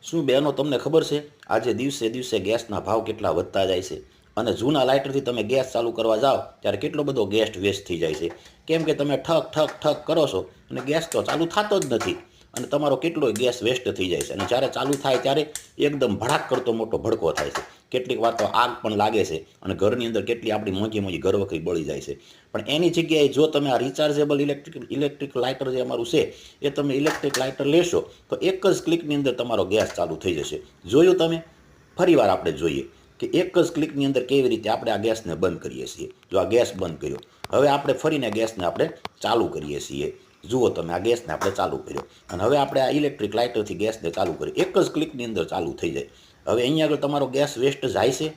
શું બહેનો તમને ખબર છે આજે દિવસે દિવસે ગેસના ભાવ કેટલા વધતા જાય છે અને જૂના લાઇટરથી તમે ગેસ ચાલુ કરવા જાઓ ત્યારે કેટલો બધો ગેસ વેસ્ટ થઈ જાય છે કેમ કે તમે ઠક ઠક ઠક કરો છો અને ગેસ તો ચાલુ થતો જ નથી અને તમારો કેટલોય ગેસ વેસ્ટ થઈ જાય છે અને જ્યારે ચાલુ થાય ત્યારે એકદમ ભડાક કરતો મોટો ભડકો થાય છે કેટલીક વાર તો આગ પણ લાગે છે અને ઘરની અંદર કેટલી આપણી મોંઘી મોંઘી ઘરવખરી બળી જાય છે પણ એની જગ્યાએ જો તમે આ રિચાર્જેબલ ઇલેક્ટ્રિક લાઇટર જે અમારું છે એ તમે ઇલેક્ટ્રિક લાઇટર લેશો તો એક જ ક્લિકની અંદર તમારો ગેસ ચાલુ થઈ જશે જોયું તમે ફરીવાર આપણે જોઈએ કે એક જ ક્લિકની અંદર કેવી રીતે આપણે આ ગેસને બંધ કરીએ છીએ જો આ ગેસ બંધ કર્યો હવે આપણે ફરીને ગેસને આપણે ચાલુ કરીએ છીએ જુઓ તમે આ ગેસને આપણે ચાલુ કર્યો અને હવે આપણે આ ઇલેક્ટ્રિક લાઇટરથી ગેસને ચાલુ કરીએ એક જ ક્લિકની અંદર ચાલુ થઈ જાય હવે અહીંયા આગળ તમારો ગેસ વેસ્ટ જાય છે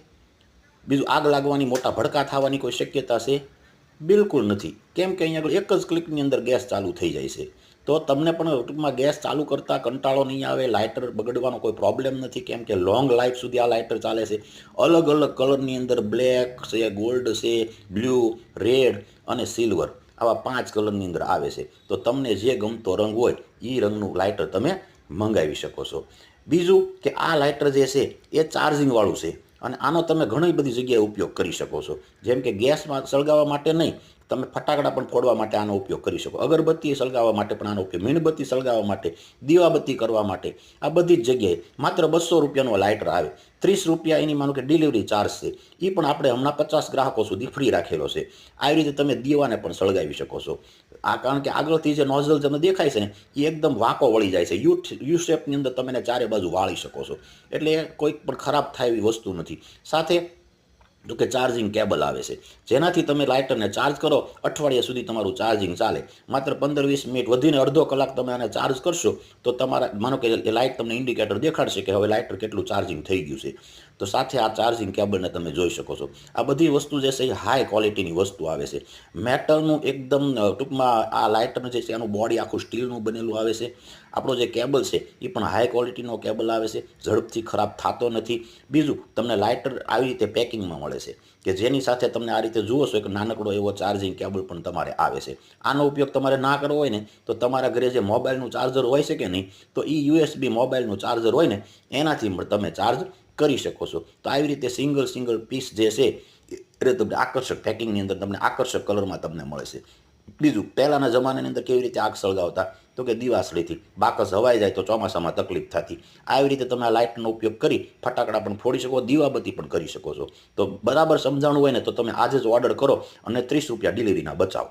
બીજું આગ લાગવાની મોટા ભડકા થવાની કોઈ શક્યતા છે બિલકુલ નથી કેમ કે અહીંયા આગળ એક જ ક્લિકની અંદર ગેસ ચાલુ થઈ જાય છે તો તમને પણ ટૂંકમાં ગેસ ચાલુ કરતાં કંટાળો નહીં આવે લાઇટર બગડવાનો કોઈ પ્રોબ્લેમ નથી કેમ કે લોંગ લાઈફ સુધી આ લાઇટર ચાલે છે અલગ અલગ કલરની અંદર બ્લેક છે ગોલ્ડ છે બ્લુ રેડ અને સિલ્વર આવા 5 કલરની અંદર આવે છે તો તમને જે ગમતો રંગ હોય એ રંગનું લાઇટર તમે મંગાવી શકો છો બીજું કે આ લાઇટર જે છે એ ચાર્જિંગવાળું છે અને આનો તમે ઘણી બધી જગ્યાએ ઉપયોગ કરી શકો છો જેમ કે ગેસમાં સળગાવવા માટે નહીં તમે ફટાકડા પણ ફોડવા માટે આનો ઉપયોગ કરી શકો અગરબત્તી સળગાવવા માટે પણ આનો ઉપયોગ મીણબત્તી સળગાવવા માટે દીવાબત્તી કરવા માટે આ બધી જ જગ્યાએ માત્ર 200 રૂપિયાનો લાઇટર આવે 30 રૂપિયા એની માનો કે ડિલિવરી ચાર્જ છે એ પણ આપણે હમણાં 50 ગ્રાહકો સુધી ફ્રી રાખેલો છે આવી રીતે તમે દીવાને પણ સળગાવી શકો છો આ કારણ કે આગળથી જે નોઝલ તમને દેખાય છે ને એ એકદમ વાંકો વળી જાય છે યુ શેપની અંદર તમે એને ચારે બાજુ વાળી શકો છો એટલે કોઈ પણ ખરાબ થાય એવી વસ્તુ નથી સાથે તો કે ચાર્જિંગ કેબલ આવે છે જેનાથી તમે લાઇટરને ચાર્જ કરો અઠવાડિયા સુધી તમારું ચાર્જિંગ ચાલે માત્ર 15-20 મિનિટ વધીને અડધો કલાક તમે આને ચાર્જ કરશો તો તમારા માનો કે એ લાઇટ તમને ઇન્ડિકેટર દેખાડશે કે હવે લાઇટર કેટલું ચાર્જિંગ થઈ ગયું છે તો સાથે આ ચાર્જિંગ કેબલને તમે જોઈ શકો છો આ બધી વસ્તુ જે છે એ હાઈ ક્વોલિટીની વસ્તુ આવે છે મેટલનું એકદમ ટૂંકમાં આ લાઇટર જે છે આનું બોડી આખું સ્ટીલનું બનેલું આવે છે આપણો જે કેબલ છે એ પણ હાઈ ક્વોલિટીનો કેબલ આવે છે ઝડપથી ખરાબ થતો નથી બીજું તમને લાઇટર આવી રીતે પેકિંગમાં મળે છે કે જેની સાથે તમને આ રીતે જુઓ છો એક નાનકડો એવો ચાર્જિંગ કેબલ પણ તમારે આવે છે આનો ઉપયોગ તમારે ના કરવો હોય ને તો તમારા ઘરે જે મોબાઈલનું ચાર્જર હોય છે કે નહીં તો એ યુએસબી મોબાઈલનું ચાર્જર હોય ને એનાથી તમે ચાર્જ કરી શકો છો તો આવી રીતે સિંગલ પીસ જે છે એ તમને આકર્ષક પેકિંગની અંદર તમને આકર્ષક કલરમાં તમને મળે છે બીજું પહેલાંના જમાનાની અંદર કેવી રીતે આગ સળગાવતા તો કે દિવાસળીથી બાકસ હવાઈ જાય તો ચોમાસામાં તકલીફ થતી આવી રીતે તમે આ લાઇટનો ઉપયોગ કરી ફટાકડા પણ ફોડી શકો દીવાબત્તી પણ કરી શકો છો તો બરાબર સમજાણું હોય ને તો તમે આજે જ ઓર્ડર કરો અને 30 રૂપિયા ડિલિવરીના બચાવો